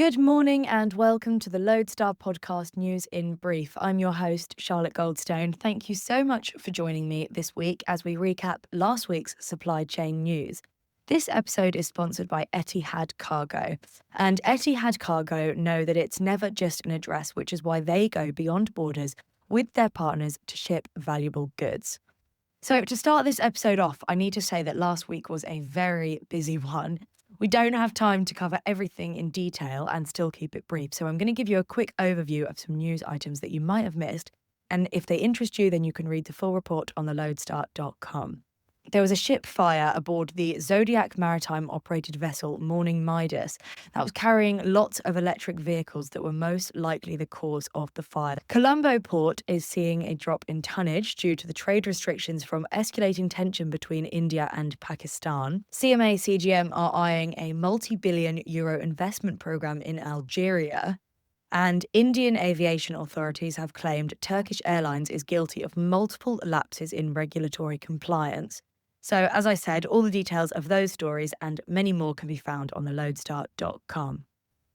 Good morning and welcome to the Loadstar podcast news in brief. I'm your host, Charlotte Goldstone. Thank you so much for joining me this week as we recap last week's supply chain news. This episode is sponsored by Etihad Cargo. And Etihad Cargo know that it's never just an address, which is why they go beyond borders with their partners to ship valuable goods. So to start this episode off, I need to say that last week was a very busy one. We don't have time to cover everything in detail and still keep it brief, so I'm going to give you a quick overview of some news items that you might have missed, and if they interest you, then you can read the full report on theloadstar.com. There was a ship fire aboard the Zodiac maritime-operated vessel Morning Midas that was carrying lots of electric vehicles that were most likely the cause of the fire. Colombo Port is seeing a drop in tonnage due to the trade restrictions from escalating tension between India and Pakistan. CMA CGM are eyeing a multi-billion euro investment program in Algeria. And Indian aviation authorities have claimed Turkish Airlines is guilty of multiple lapses in regulatory compliance. So, as I said, all the details of those stories and many more can be found on theloadstar.com.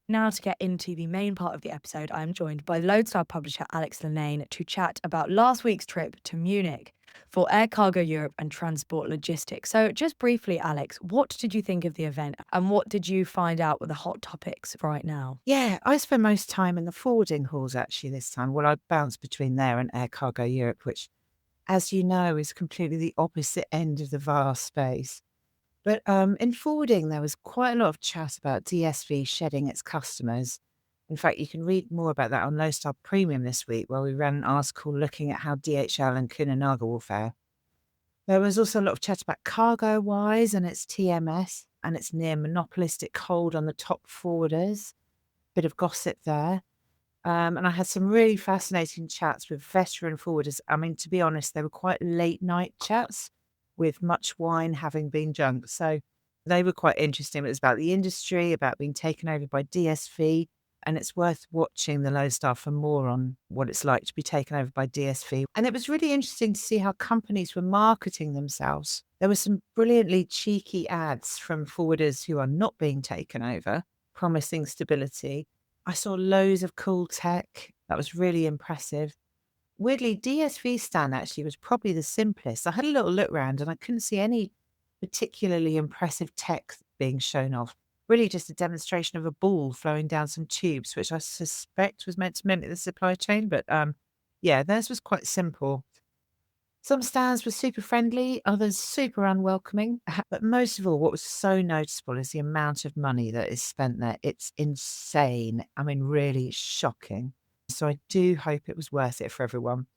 Now to get into the main part of the episode, I am joined by Loadstar publisher Alex Lennane to chat about last week's trip to Munich for Air Cargo Europe and Transport Logistics. So just briefly, Alex, what did you think of the event and what did you find out were the hot topics right now? Yeah, I spent most time in the forwarding halls actually this time. Well, I bounced between there and Air Cargo Europe, which, as you know, is completely the opposite end of the vast space. But in forwarding, there was quite a lot of chat about DSV shedding its customers. In fact, you can read more about that on Loadstar Premium this week, where we ran an article looking at how DHL and Kuehne+Nagel will fare. There was also a lot of chat about CargoWise and its TMS and its near monopolistic hold on the top forwarders. Bit of gossip there. And I had some really fascinating chats with veteran forwarders. I mean, to be honest, they were quite late night chats with much wine having been drunk. So they were quite interesting. It was about the industry, about being taken over by DSV. And it's worth watching the Loadstar for more on what it's like to be taken over by DSV. And it was really interesting to see how companies were marketing themselves. There were some brilliantly cheeky ads from forwarders who are not being taken over, promising stability. I saw loads of cool tech. That was really impressive. Weirdly, DSV stand actually was probably the simplest. I had a little look around and I couldn't see any particularly impressive tech being shown off. Really just a demonstration of a ball flowing down some tubes, which I suspect was meant to mimic the supply chain. But yeah, theirs was quite simple. Some stands were super friendly, others super unwelcoming. But most of all, what was so noticeable is the amount of money that is spent there. It's insane. I mean, really shocking. So I do hope it was worth it for everyone.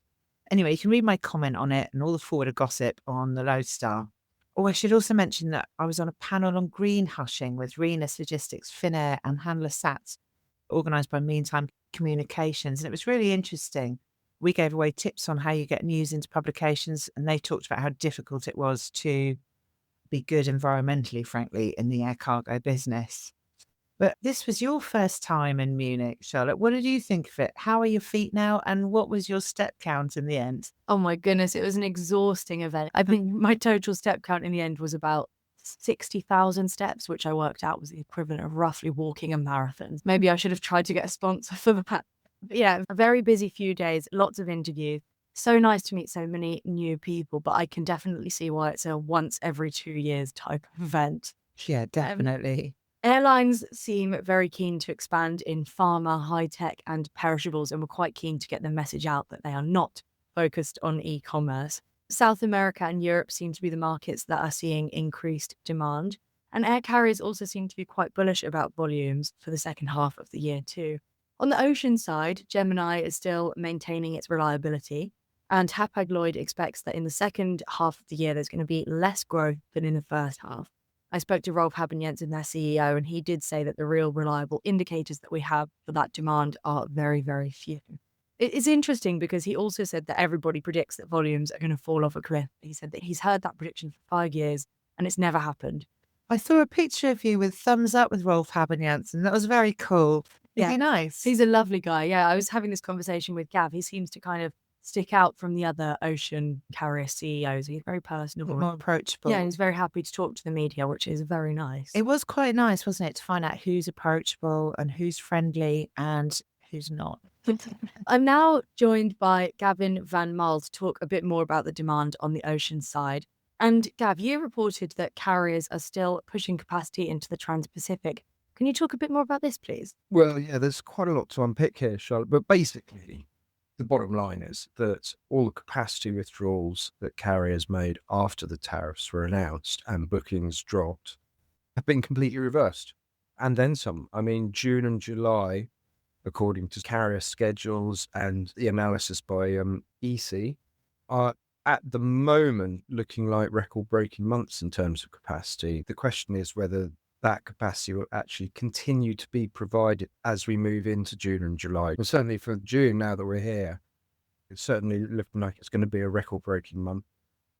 Anyway, you can read my comment on it and all the forwarder gossip on the Loadstar. Oh, I should also mention that I was on a panel on green hushing with Renus Logistics, Finnair and Handler Sats, organised by Meantime Communications. And it was really interesting. We gave away tips on how you get news into publications, and they talked about how difficult it was to be good environmentally, frankly, in the air cargo business. But this was your first time in Munich, Charlotte. What did you think of it? How are your feet now? And what was your step count in the end? Oh my goodness, it was an exhausting event. I think my total step count in the end was about 60,000 steps, which I worked out was the equivalent of roughly walking a marathon. Maybe I should have tried to get a sponsor for that. But yeah, a very busy few days, lots of interviews. So nice to meet so many new people, but I can definitely see why it's a once every 2 years type of event. Yeah, definitely. Airlines seem very keen to expand in pharma, high-tech and perishables, and were quite keen to get the message out that they are not focused on e-commerce. South America and Europe seem to be the markets that are seeing increased demand, and air carriers also seem to be quite bullish about volumes for the second half of the year too. On the ocean side, Gemini is still maintaining its reliability, and Hapag-Lloyd expects that in the second half of the year there's going to be less growth than in the first half. I spoke to Rolf Haben-Jensen, their CEO, and he did say that the real reliable indicators that we have for that demand are very, very few. It's interesting because he also said that everybody predicts that volumes are going to fall off a cliff. He said that he's heard that prediction for 5 years and it's never happened. I saw a picture of you with thumbs up with Rolf Haben-Jensen. That was very cool. Is he nice? He's a lovely guy. Yeah, I was having this conversation with Gav. He seems to kind of stick out from the other ocean carrier CEOs. He's very personable. More approachable. Yeah, he's very happy to talk to the media, which is very nice. It was quite nice, wasn't it, to find out who's approachable and who's friendly and who's not. I'm now joined by Gavin van Marle to talk a bit more about the demand on the ocean side. And Gav, you reported that carriers are still pushing capacity into the Trans-Pacific. Can you talk a bit more about this, please? Well, yeah, there's quite a lot to unpick here, Charlotte. But basically, the bottom line is that all the capacity withdrawals that carriers made after the tariffs were announced and bookings dropped have been completely reversed. And then some. I mean, June and July, according to carrier schedules and the analysis by EC, are at the moment looking like record-breaking months in terms of capacity. The question is whether that capacity will actually continue to be provided as we move into June and July. Well, certainly for June, now that we're here, it's certainly looking like it's going to be a record-breaking month.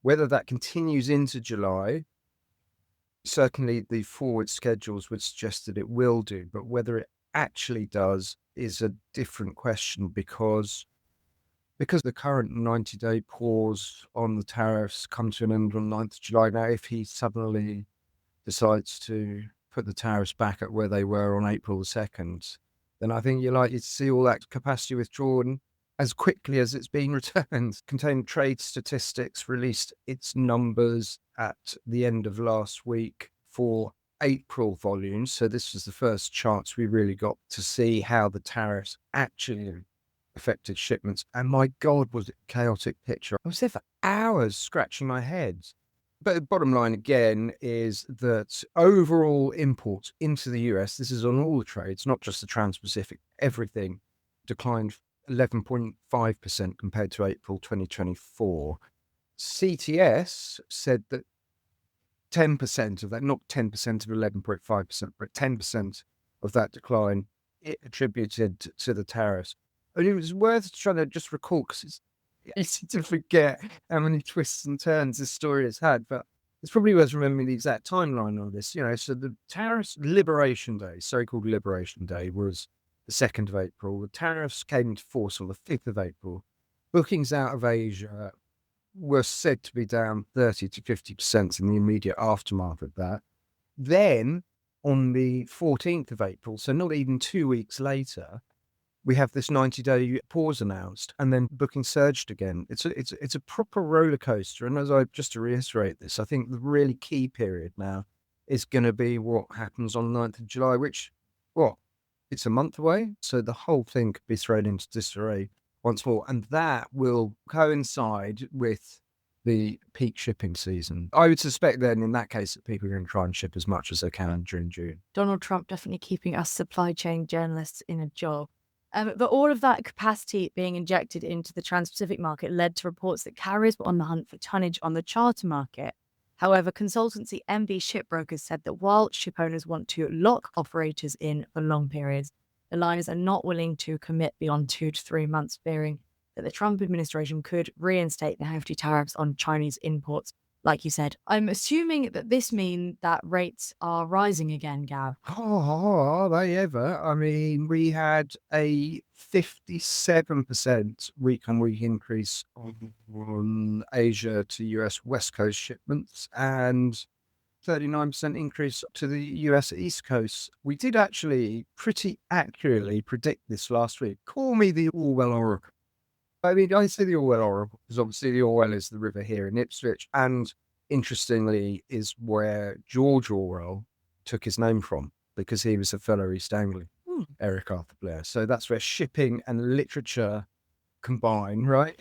Whether that continues into July, certainly the forward schedules would suggest that it will do, but whether it actually does is a different question because the current 90-day pause on the tariffs come to an end on 9th of July. Now, if he suddenly decides to put the tariffs back at where they were on April the 2nd, then I think you're likely to see all that capacity withdrawn as quickly as it's being returned. Container Trade Statistics released its numbers at the end of last week for April volumes. So this was the first chance we really got to see how the tariffs actually affected shipments. And my God, was it a chaotic picture. I was there for hours scratching my head. But the bottom line again is that overall imports into the US, this is on all the trades, not just the Trans-Pacific, everything declined 11.5% compared to April 2024. CTS said that 10% of that, not 10% of 11.5%, but 10% of that decline, it attributed to the tariffs. And it was worth trying to just recall, because it's easy to forget how many twists and turns this story has had, but it's probably worth remembering the exact timeline on this. So the tariffs Liberation Day, so-called Liberation Day, was the 2nd of April. The tariffs came into force on the 5th of April. Bookings out of Asia were said to be down 30 to 50% in the immediate aftermath of that. Then, on the 14th of April, so not even 2 weeks later, we have this 90-day pause announced, and then booking surged again. It's a proper roller coaster. And just to reiterate this, I think the really key period now is going to be what happens on 9th of July, which, it's a month away. So the whole thing could be thrown into disarray once more. And that will coincide with the peak shipping season. I would suspect then in that case that people are going to try and ship as much as they can during June. Donald Trump definitely keeping us supply chain journalists in a job. But all of that capacity being injected into the Trans-Pacific market led to reports that carriers were on the hunt for tonnage on the charter market. However, consultancy MB Shipbrokers said that while ship owners want to lock operators in for long periods, the liners are not willing to commit beyond 2 to 3 months, fearing that the Trump administration could reinstate the hefty tariffs on Chinese imports. Like you said, I'm assuming that this means that rates are rising again, Gav. Are they ever? I mean, we had a 57% week-on-week increase on Asia to US West Coast shipments and 39% increase to the US East Coast. We did actually pretty accurately predict this last week. Call me the Orwell Oracle. I mean, I say the Orwell Oracle because obviously the Orwell is the river here in Ipswich, and interestingly is where George Orwell took his name from, because he was a fellow East Anglian, Eric Arthur Blair. So that's where shipping and literature combine, right?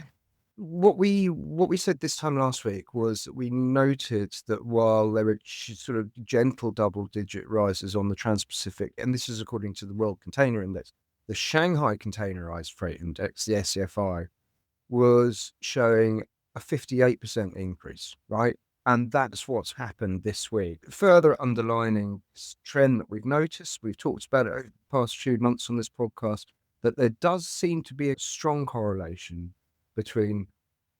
What we said this time last week was that we noted that while there were sort of gentle double-digit rises on the Trans-Pacific, and this is according to the World Container Index, the Shanghai Containerized Freight Index, the SCFI, was showing a 58% increase, right? And that's what's happened this week. Further underlining this trend that we've noticed, we've talked about it over the past few months on this podcast, that there does seem to be a strong correlation between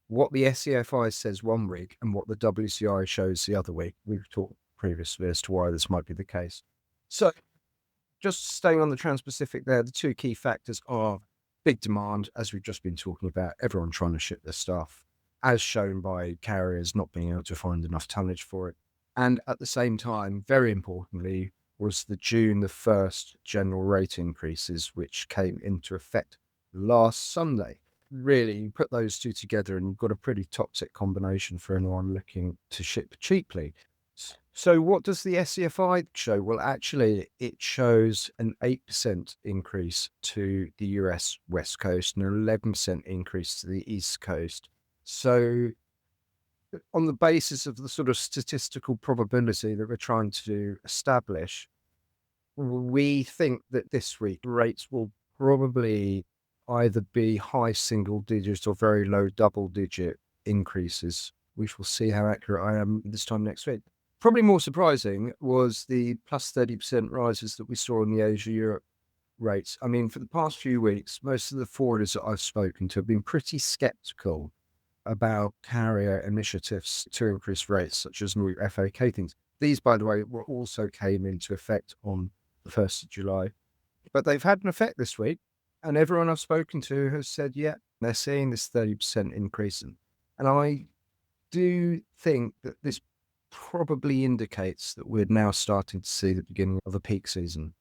what the SCFI says one week and what the WCI shows the other week. We've talked previously as to why this might be the case. So just staying on the Trans-Pacific there, the two key factors are big demand, as we've just been talking about, everyone trying to ship their stuff, as shown by carriers not being able to find enough tonnage for it. And at the same time, very importantly, was the June the 1st general rate increases, which came into effect last Sunday. Really, you put those two together and you've got a pretty toxic combination for anyone looking to ship cheaply. So what does the SCFI show? Well, actually, it shows an 8% increase to the US West Coast and an 11% increase to the East Coast. So on the basis of the sort of statistical probability that we're trying to establish, we think that this week rates will probably either be high single digits or very low double digit increases. We shall see how accurate I am this time next week. Probably more surprising was the plus 30% rises that we saw in the Asia-Europe rates. I mean, for the past few weeks, most of the forwarders that I've spoken to have been pretty skeptical about carrier initiatives to increase rates, such as new FAK things. These, by the way, also came into effect on the 1st of July. But they've had an effect this week, and everyone I've spoken to has said, yeah, they're seeing this 30% increase. And I do think that this probably indicates that we're now starting to see the beginning of a peak season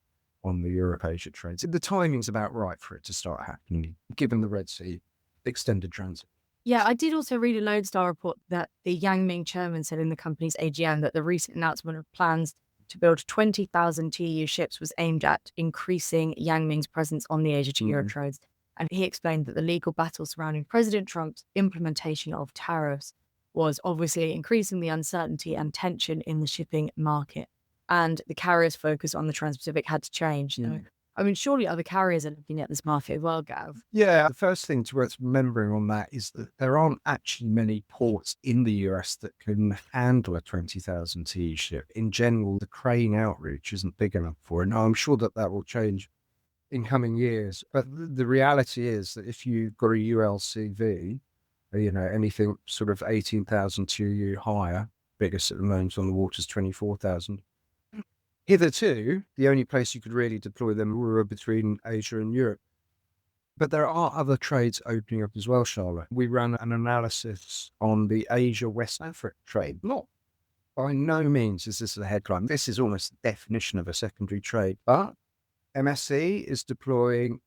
on the Europe-Asia trades. The timing's about right for it to start happening, given the Red Sea extended transit. Yeah, I did also read a Loadstar report that the Yang Ming chairman said in the company's AGM that the recent announcement of plans to build 20,000 TEU ships was aimed at increasing Yang Ming's presence on the Asia to Europe trades. And he explained that the legal battle surrounding President Trump's implementation of tariffs was obviously increasing the uncertainty and tension in the shipping market. And the carriers' focus on the Trans-Pacific had to change. So, I mean, surely other carriers are looking at this market as well, Gav. Yeah, the first thing to worth remembering on that is that there aren't actually many ports in the US that can handle a 20,000 TEU ship. In general, the crane outreach isn't big enough for it. Now, I'm sure that will change in coming years. But the reality is that if you've got a ULCV, anything sort of 18,000 TEU higher, biggest at the moment on the water is 24,000. Hitherto, the only place you could really deploy them were between Asia and Europe. But there are other trades opening up as well, Charlotte. We ran an analysis on the Asia-West Africa trade. Not by no means is this a headline. This is almost the definition of a secondary trade. But MSC is deploying,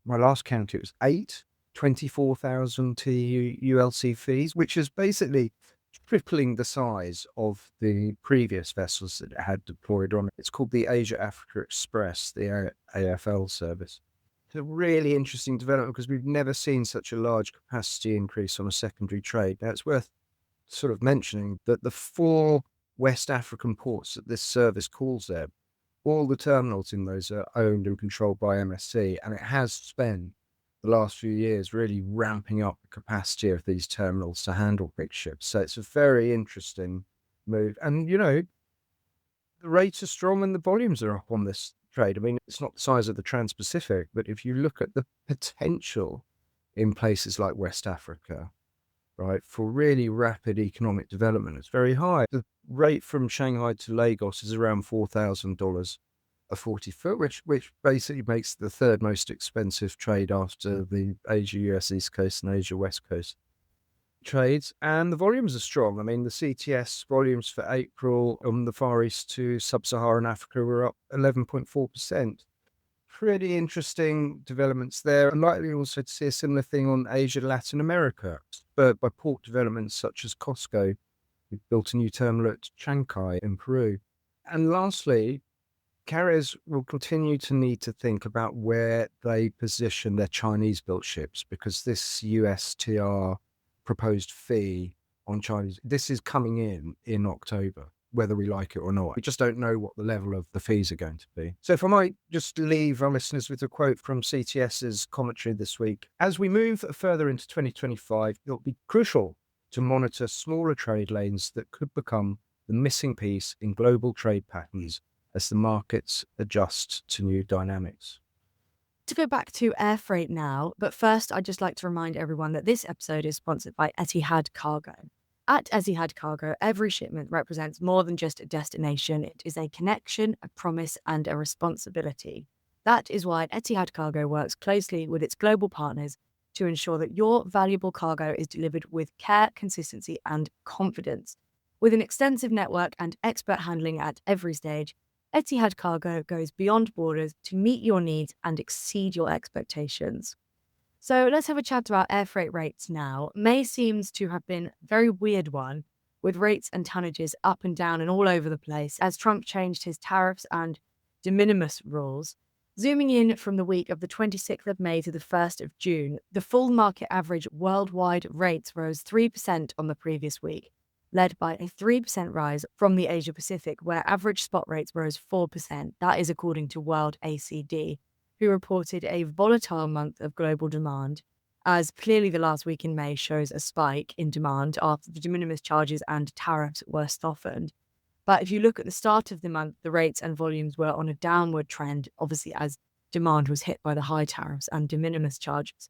my last count, it was 8 24,000 TEU ULCVs, which is basically tripling the size of the previous vessels that it had deployed on. It's called the Asia Africa Express, the AFL service. It's a really interesting development because we've never seen such a large capacity increase on a secondary trade. Now, it's worth sort of mentioning that the 4 West African ports that this service calls there, all the terminals in those are owned and controlled by MSC, and it has spent the last few years really ramping up the capacity of these terminals to handle big ships. So it's a very interesting move. And, the rates are strong and the volumes are up on this trade. I mean, it's not the size of the Trans-Pacific, but if you look at the potential in places like West Africa, right, for really rapid economic development, it's very high. The rate from Shanghai to Lagos is around $4,000 a 40-foot, which basically makes the third most expensive trade after the Asia-US East Coast and Asia-West Coast trades. And the volumes are strong. I mean, the CTS volumes for April on the Far East to Sub-Saharan Africa were up 11.4%. Pretty interesting developments there. And likely also to see a similar thing on Asia, Latin America, spurred by port developments such as COSCO, who built a new terminal at Chancay in Peru. And lastly, carriers will continue to need to think about where they position their Chinese-built ships, because this USTR proposed fee on Chinese, this is coming in October, whether we like it or not. We just don't know what the level of the fees are going to be. So if I might just leave our listeners with a quote from CTS's commentary this week. As we move further into 2025, it'll be crucial to monitor smaller trade lanes that could become the missing piece in global trade patterns as the markets adjust to new dynamics. To go back to air freight now, but first I'd just like to remind everyone that this episode is sponsored by Etihad Cargo. At Etihad Cargo, every shipment represents more than just a destination. It is a connection, a promise, and a responsibility. That is why Etihad Cargo works closely with its global partners to ensure that your valuable cargo is delivered with care, consistency, and confidence. With an extensive network and expert handling at every stage, Etihad Cargo goes beyond borders to meet your needs and exceed your expectations. So let's have a chat about air freight rates now. May seems to have been a very weird one, with rates and tonnages up and down and all over the place as Trump changed his tariffs and de minimis rules. Zooming in from the week of the 26th of May to the 1st of June, the full market average worldwide rates rose 3% on the previous week, led by a 3% rise from the Asia Pacific, where average spot rates rose 4%. That is according to World ACD, who reported a volatile month of global demand, as clearly the last week in May shows a spike in demand after the de minimis charges and tariffs were softened. But if you look at the start of the month, the rates and volumes were on a downward trend, obviously as demand was hit by the high tariffs and de minimis charges.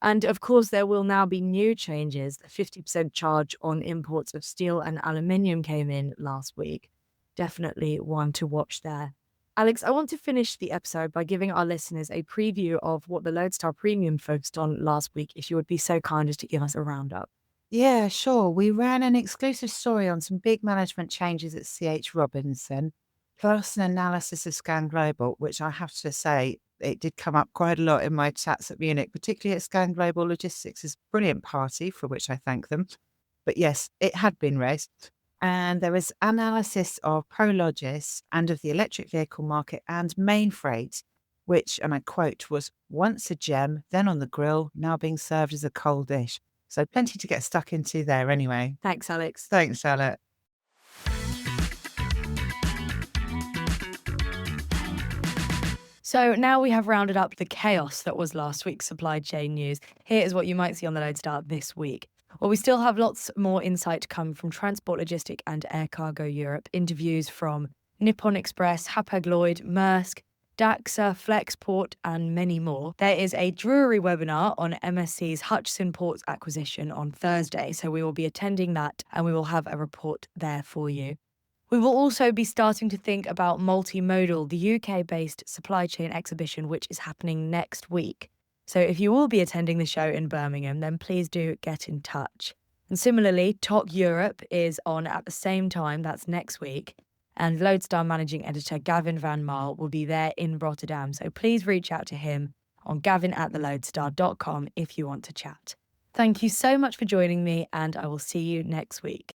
And of course, there will now be new changes. The 50% charge on imports of steel and aluminium came in last week. Definitely one to watch there. Alex, I want to finish the episode by giving our listeners a preview of what the Loadstar Premium focused on last week, if you would be so kind as to give us a roundup. Yeah, sure. We ran an exclusive story on some big management changes at CH Robinson, plus an analysis of Scan Global, which I have to say, it did come up quite a lot in my chats at Munich, particularly at Scan Global Logistics' brilliant party, for which I thank them. But yes, it had been raised. And there was analysis of Prologis and of the electric vehicle market and main freight, which, and I quote, was once a gem, then on the grill, now being served as a cold dish. So plenty to get stuck into there anyway. Thanks, Alex. Thanks, Charlotte. So now we have rounded up the chaos that was last week's supply chain news. Here is what you might see on the Loadstar this week. Well, we still have lots more insight to come from Transport, Logistic and Air Cargo Europe. Interviews from Nippon Express, Hapag-Lloyd, Maersk, Daxa, Flexport, and many more. There is a Drury webinar on MSC's Hutchison Ports acquisition on Thursday, so we will be attending that and we will have a report there for you. We will also be starting to think about Multimodal, the UK-based supply chain exhibition, which is happening next week. So if you will be attending the show in Birmingham, then please do get in touch. And similarly, Talk Europe is on at the same time, that's next week. And Loadstar Managing Editor Gavin van Marle will be there in Rotterdam. So please reach out to him on gavin@theloadstar.com if you want to chat. Thank you so much for joining me, and I will see you next week.